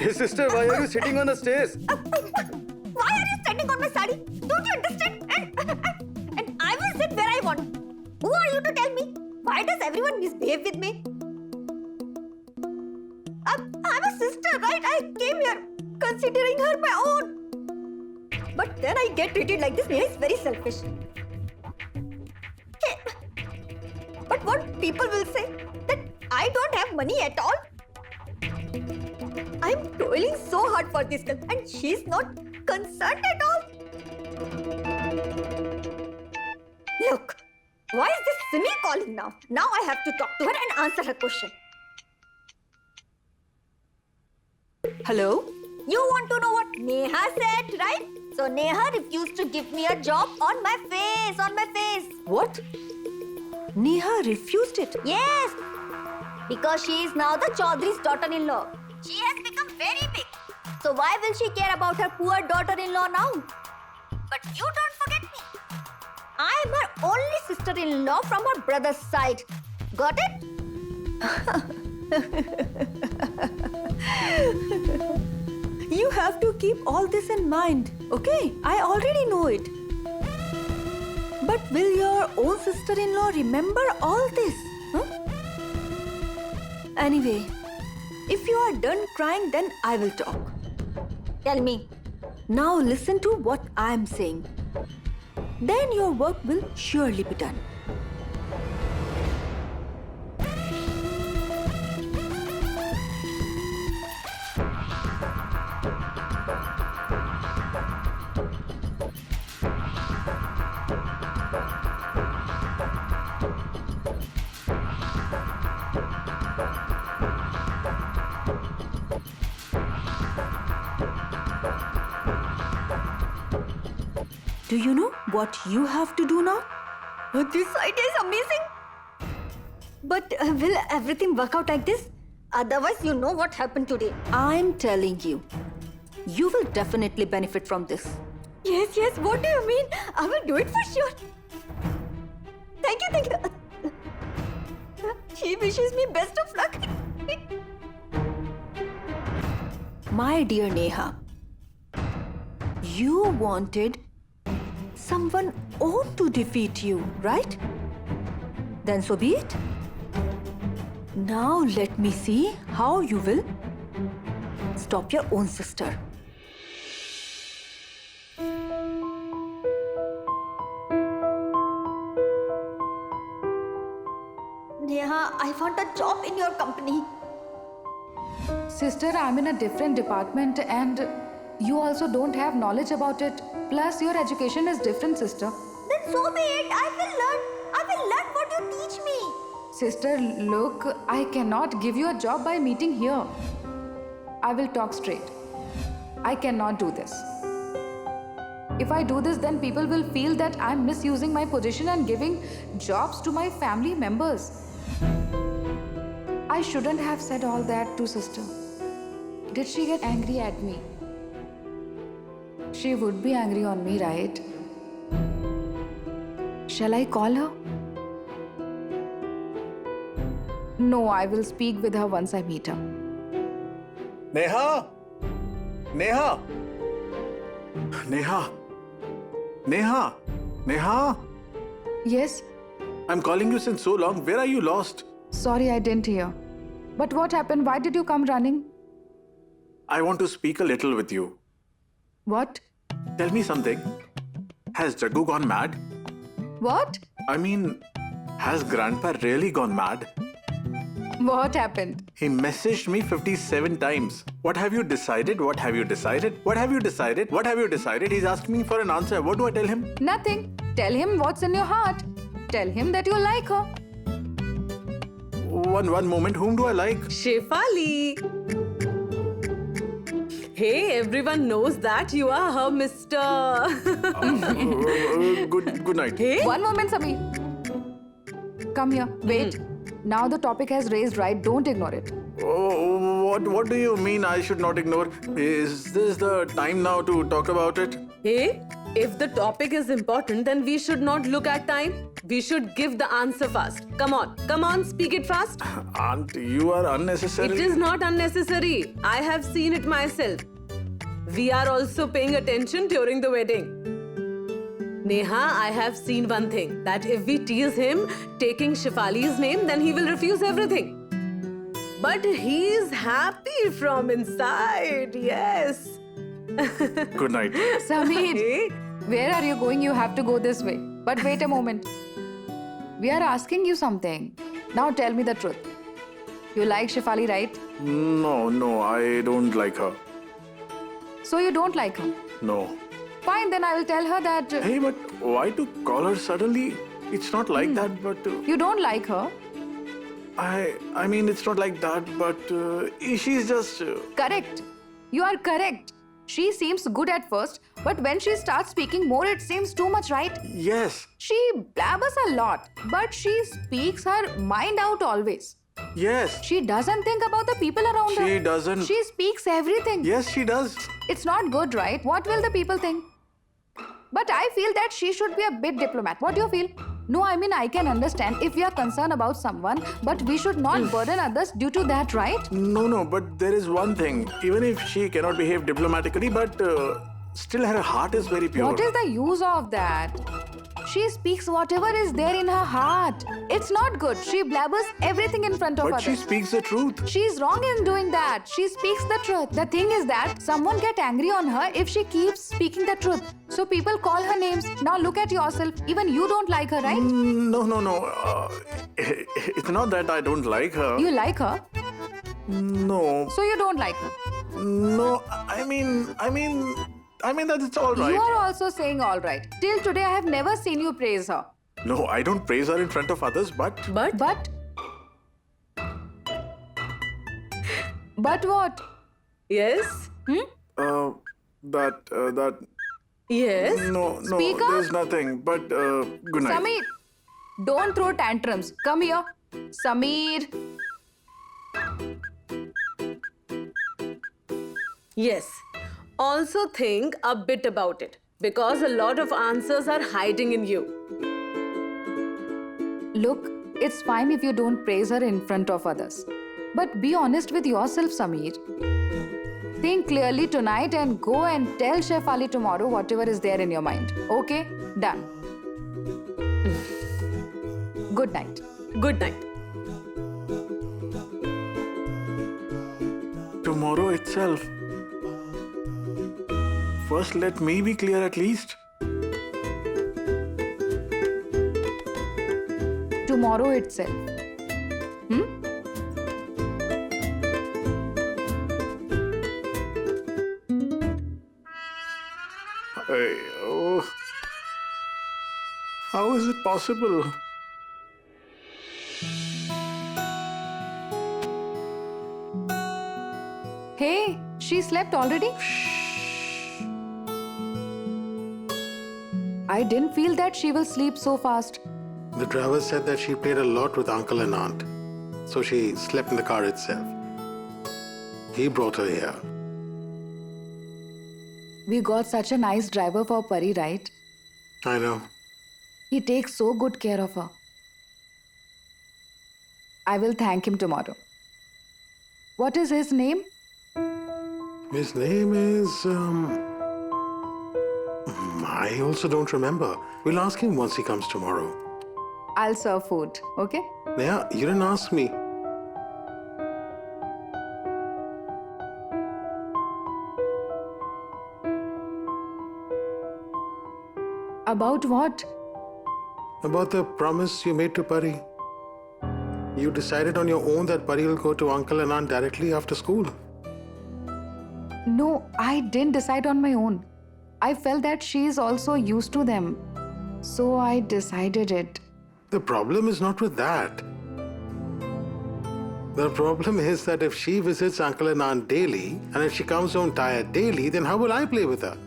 Hey sister, why are you sitting on the stairs? Why are you standing on my sari? Don't you understand? And I will sit where I want. Who are you to tell me? Why does everyone misbehave with me? I'm a sister, right? I came here considering her my own. But then I get treated like this. Neha is very selfish. Hey, but what people will say? That I don't have money at all? I'm toiling so hard for this girl and she's not concerned at all. Look, why is this Simi calling now? Now I have to talk to her and answer her question. Hello? You want to know what Neha said, right? So Neha refused to give me a job on my face, What? Neha refused it. Yes, because she is now the Chaudhary's daughter-in-law. She has become very big. So why will she care about her poor daughter-in-law now? But you don't forget me. I am her only sister-in-law from her brother's side. Got it? You have to keep all this in mind, okay? I already know it. But will your own sister-in-law remember all this? Huh? Anyway, if you are done crying, then I will talk. Tell me. Now listen to what I am saying. Then your work will surely be done. Do you know what you have to do now? This idea is amazing. But will everything work out like this? Otherwise, you know what happened today. I'm telling you, you will definitely benefit from this. Yes, what do you mean? I will do it for sure. Thank you. She wishes me best of luck. My dear Neha, you wanted someone own to defeat you, right? Then so be it. Now let me see how you will stop your own sister. Neha, I want a job in your company. Sister, I'm in a different department and you also don't have knowledge about it. Plus, your education is different, sister. Then so be it. I will learn what you teach me. Sister, look, I cannot give you a job by meeting here. I will talk straight. I cannot do this. If I do this, then people will feel that I'm misusing my position and giving jobs to my family members. I shouldn't have said all that to sister. Did she get angry at me? She would be angry on me, right? Shall I call her? No, I will speak with her once I meet her. Neha! Neha! Neha! Neha! Neha! Yes? I'm calling you since so long. Where are you lost? Sorry, I didn't hear. But what happened? Why did you come running? I want to speak a little with you. What? Tell me something. Has Jaggu gone mad? What? I mean, has Grandpa really gone mad? What happened? He messaged me 57 times. What have you decided? What have you decided? What have you decided? What have you decided? He's asking me for an answer. What do I tell him? Nothing. Tell him what's in your heart. Tell him that you like her. One moment. Whom do I like? Shefali. Hey, everyone knows that you are her Mr. Good night. Hey? One moment, Sami. Come here. Wait. Now the topic has raised, right? Don't ignore it. Oh, what do you mean I should not ignore? Is this the time now to talk about it? Hey, if the topic is important, then we should not look at time. We should give the answer fast. Come on, speak it fast. Aunt, you are unnecessary. It is not unnecessary. I have seen it myself. We are also paying attention during the wedding. Neha, I have seen one thing, that if we tease him taking Shefali's name, then he will refuse everything. But he is happy from inside, yes. Good night. Sameer, Hey, where are you going? You have to go this way. But wait a moment. We are asking you something. Now tell me the truth. You like Shefali, right? No, I don't like her. So you don't like her. No. Fine, then I will tell her that Hey, but why to call her suddenly? It's not like that, but you don't like her. I mean, it's not like that, but she's just. Correct. You are correct. She seems good at first, but when she starts speaking more, it seems too much, right? Yes, She blabbers a lot, but she speaks her mind out always. yes, She doesn't think about the people around her. she doesn't. She speaks everything. Yes, she does. It's not good, right? What will the people think? But I feel that she should be a bit diplomat. What do you feel? No, I mean, I can understand if we are concerned about someone, but we should not burden others due to that, right? No, but there is one thing. Even if she cannot behave diplomatically, but still her heart is very pure. What is the use of that? She speaks whatever is there in her heart. It's not good. She blabbers everything in front of But others. she speaks the truth. She's wrong in doing that. She speaks the truth. The thing is that someone get angry on her if she keeps speaking the truth. So people call her names. Now look at yourself. Even you don't like her, right? No. It's not that I don't like her. You like her, No, so you don't like her. no. I mean that it's all right. You are also saying all right. Till today, I have never seen you praise her. No, I don't praise her in front of others, but but But what? yes, that yes. no, Speak up. there's nothing. But good night. Sameer, don't throw tantrums. Come here. Sameer. Yes. Also think a bit about it because a lot of answers are hiding in you. Look, it's fine if you don't praise her in front of others. But be honest with yourself, Sameer. Think clearly tonight and go and tell Chef Ali tomorrow whatever is there in your mind. Okay? Done. Good night. Good night. Tomorrow itself. First, let me be clear at least. Tomorrow itself. Oh. How is it possible? Hey, she slept already? I didn't feel that she will sleep so fast. The driver said that she played a lot with uncle and aunt, so she slept in the car itself. He brought her here. We got such a nice driver for Pari, right? I know. He takes so good care of her. I will thank him tomorrow. What is his name? His name is, I also don't remember. We'll ask him once he comes tomorrow. I'll serve food, okay? Yeah, you didn't ask me. About what? About the promise you made to Pari. You decided on your own that Pari will go to uncle and aunt directly after school. No, I didn't decide on my own. I felt that she is also used to them. So I decided it. The problem is not with that. The problem is that if she visits uncle and aunt daily, and if she comes home tired daily, then how will I play with her?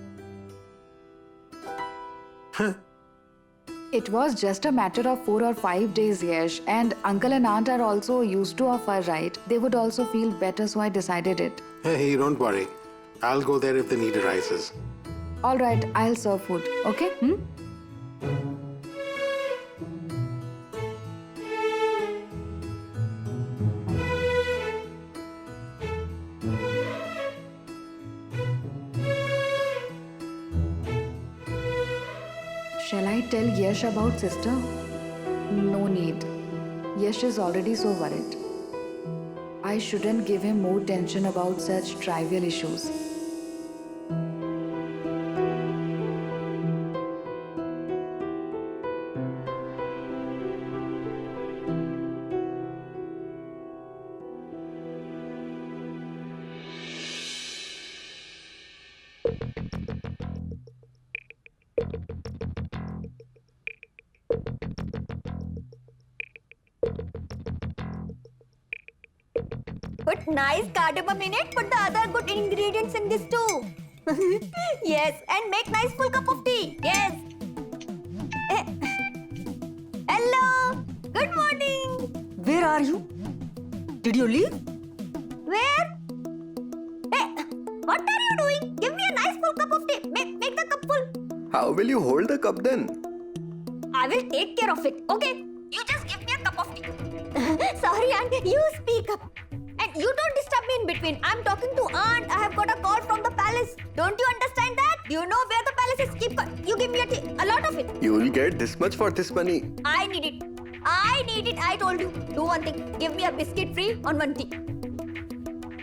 It was just a matter of 4 or 5 days, Yash. And uncle and aunt are also used to of her, right? They would also feel better, so I decided it. Hey, don't worry. I'll go there if the need arises. All right, I'll serve food, okay? Shall I tell Yash about sister? No need. Yash is already so worried. I shouldn't give him more tension about such trivial issues. Put nice cardamom in it. Put the other good ingredients in this too. Yes, and make nice full cup of tea. Yes. Eh. Hello. Good morning. Where are you? Did you leave? Where? Hey, what are you doing? Give me a nice full cup of tea. Make the cup full. How will you hold the cup then? I will take care of it. Okay. You just give me a cup of tea. Sorry, aunt. You speak up. And you don't disturb me in between. I'm talking to aunt. I have got a call from the palace. Don't you understand that? Do you know where the palace is? You give me a tea. A lot of it. You will get this much for this money. I need it. I need it. I told you. Do one thing. Give me a biscuit free on one tea.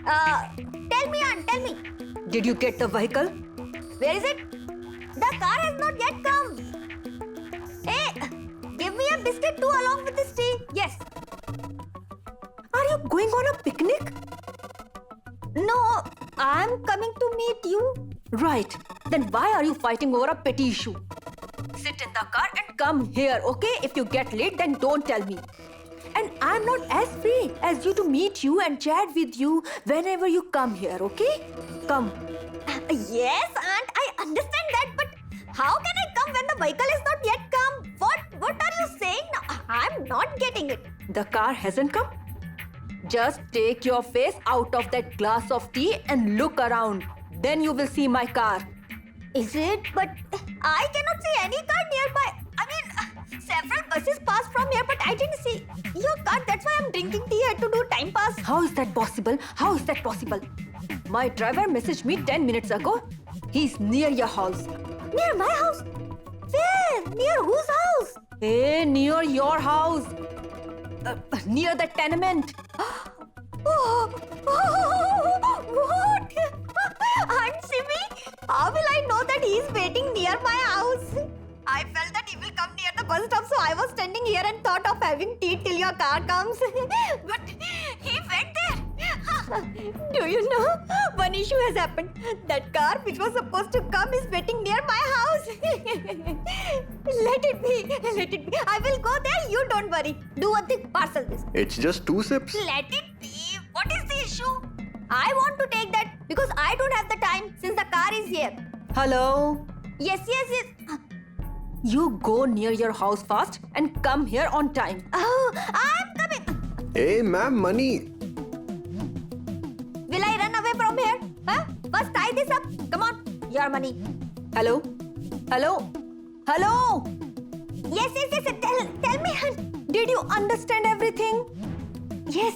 Tell me, aunt. Tell me. Did you get the vehicle? Where is it? The car has not yet come. Hey, give me a biscuit too along with this tea. Yes. Are you going on a picnic? No, I'm coming to meet you. Right. Then why are you fighting over a petty issue? Sit in the car and come here, okay? If you get late, then don't tell me. And I'm not as free as you to meet you and chat with you whenever you come here, okay? Come. Yes, aunt, I understand that, but how can I come when the vehicle is not yet come? What are you saying now? I'm not getting it. The car hasn't come? Just take your face out of that glass of tea and look around. Then you will see my car. Is it? But I cannot see any car nearby. I mean, several buses passed from here, but I didn't see your car. That's why I'm drinking tea here to do time pass. How is that possible? How is that possible? My driver messaged me 10 minutes ago. He's near your house. Near my house? Where? Near whose house? Hey, near your house. Near the tenement. What? Aunt Simi, how will I know that he's waiting near my house? I felt that he will come near the bus stop, so I was standing here and thought of having tea till your car comes. But he went there. Do you know? One issue has happened. That car which was supposed to come is waiting near my house. Let it be. Let it be. I will go there. You don't worry. Do one thing. Parcel this. It's just 2 sips. Let it be. What is the issue? I want to take that because I don't have the time since the car is here. Hello? Yes. You go near your house fast and come here on time. Oh, I'm coming. Hey, ma'am, money. Will I run away from here? Huh? First tie this up. Come on. Your money. Hello? Hello? Hello? Yes. Tell me, hun. Did you understand everything? Yes.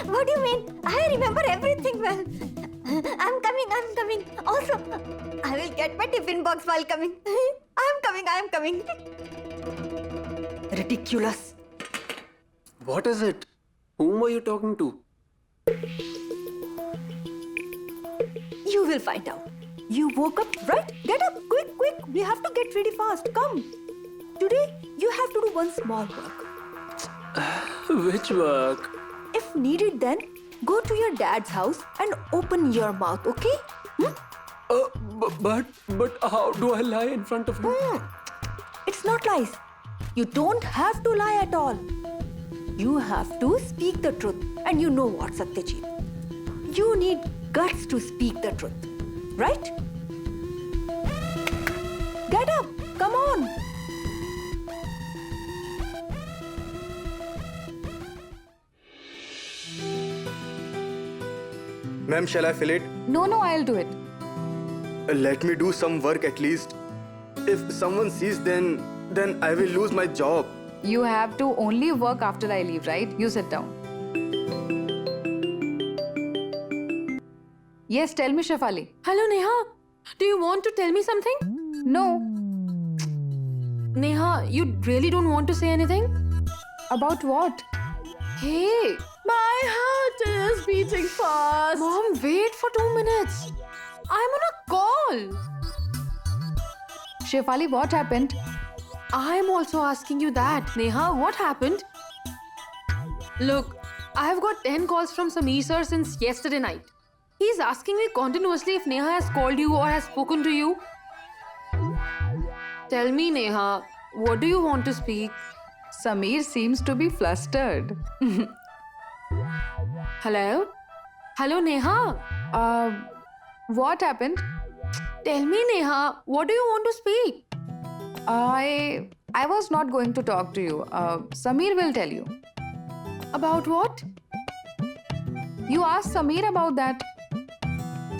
What do you mean? I remember everything well. I'm coming. Also, I will get my tiffin box while coming. I'm coming. Ridiculous. What is it? Whom are you talking to? You will find out. You woke up, right? Get up, quick. We have to get ready fast. Come. Today, you have to do one small work. Which work? If needed, then go to your dad's house and open your mouth, okay? But how do I lie in front of him? It's not lies. You don't have to lie at all. You have to speak the truth. And you know what, Satyajit? You need guts to speak the truth, right? Get up. Come on. Ma'am, shall I fill it? No, I'll do it. Let me do some work at least. If someone sees, then I will lose my job. You have to only work after I leave, right? You sit down. Yes, tell me, Shefali. Hello, Neha. Do you want to tell me something? No. Neha, you really don't want to say anything? About what? Hey, My heart is beating fast. Mom, wait for 2 minutes. I'm on a call. Shefali, what happened? I'm also asking you that. Neha, what happened? Look, I've got 10 calls from Sameer sir since yesterday night. He's asking me continuously if Neha has called you or has spoken to you. Tell me, Neha, what do you want to speak? Sameer seems to be flustered. Hello? Hello, Neha. What happened? Tell me, Neha, what do you want to speak? I was not going to talk to you. Sameer will tell you. About what? You asked Sameer about that.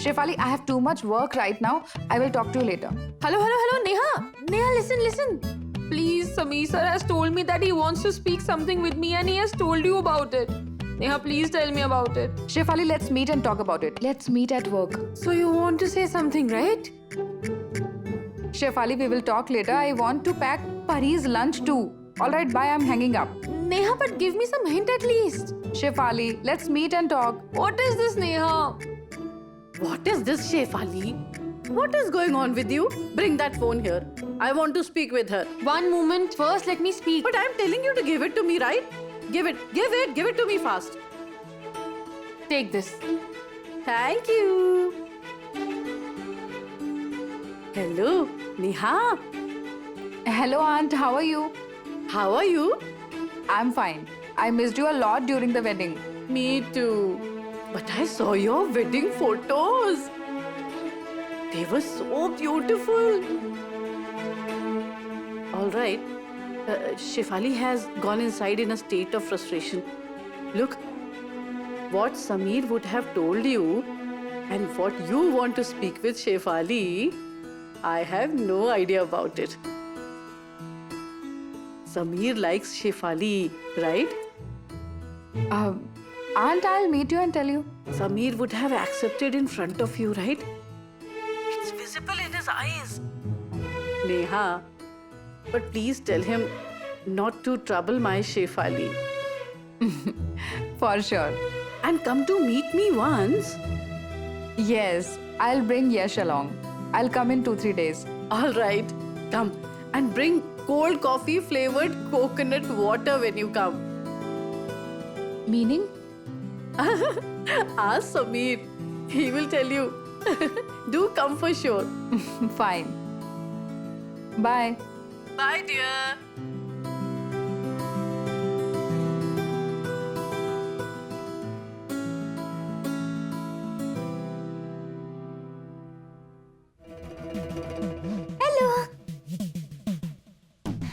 Shefali, I have too much work right now. I will talk to you later. Hello, Neha. Neha, listen. Please, Sameer sir has told me that he wants to speak something with me and he has told you about it. Neha, please tell me about it. Shefali, let's meet and talk about it. Let's meet at work. So you want to say something, right? Shefali, we will talk later. I want to pack Pari's lunch too. Alright, bye, I'm hanging up. Neha, but give me some hint at least. Shefali, let's meet and talk. What is this, Neha? What is this, Shefali? What is going on with you? Bring that phone here. I want to speak with her. One moment. First, let me speak. But I'm telling you to give it to me, right? Give it to me fast. Take this. Thank you. Hello, Neha. Hello, Aunt. How are you? How are you? I'm fine. I missed you a lot during the wedding. Me too. But I saw your wedding photos. They were so beautiful. All right. Shefali has gone inside in a state of frustration. Look, what Sameer would have told you and what you want to speak with Shefali, I have no idea about it. Sameer likes Shefali, right? Aunt, I'll meet you and tell you. Sameer would have accepted in front of you, right? It's visible in his eyes. Neha, but please tell him not to trouble my Shefali. For sure. And come to meet me once. Yes, I'll bring Yash along. I'll come in 2-3 days. All right, come and bring cold coffee flavored coconut water when you come. Meaning? Ask Sameer. He will tell you. Do come for sure. Fine. Bye. Bye, dear. Hello.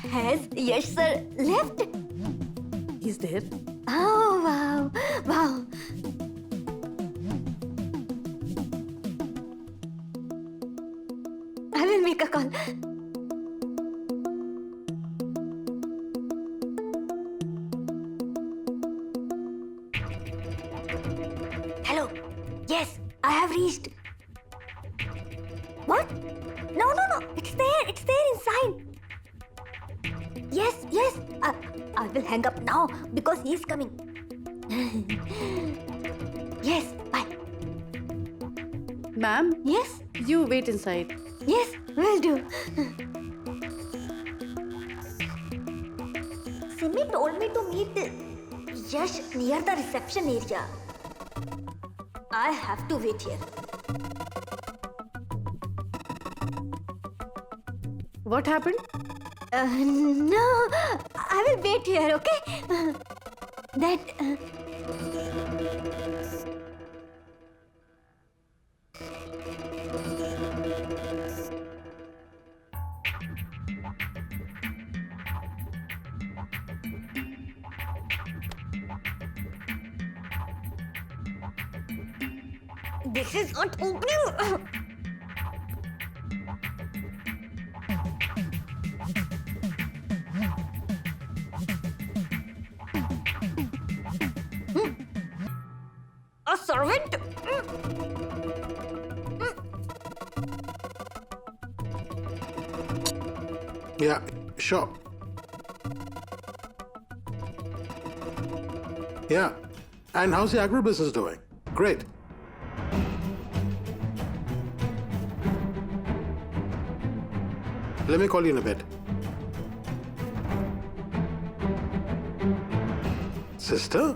Has Yash sir left? He's there. Oh, wow. I will make a call. Hello. Yes, I have reached. What? No. It's there inside. Yes. I will hang up now because he is coming. Yes, bye. Ma'am, Yes, you wait inside. yes, will do. Simi told me to meet Yash near the reception area. I have to wait here. What happened? No, I will wait here, okay? That. This is not opening. A servant? Yeah, Sure. Yeah. And how's the agro business doing? Great. Let me call you in a bit. Sister?